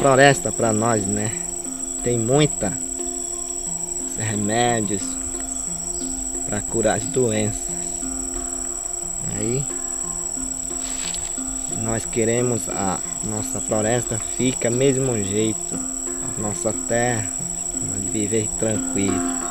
floresta para nós, né? Tem muitos remédios para curar as doenças. Aí nós queremos a nossa floresta fica mesmo jeito, a nossa terra, viver tranquilo.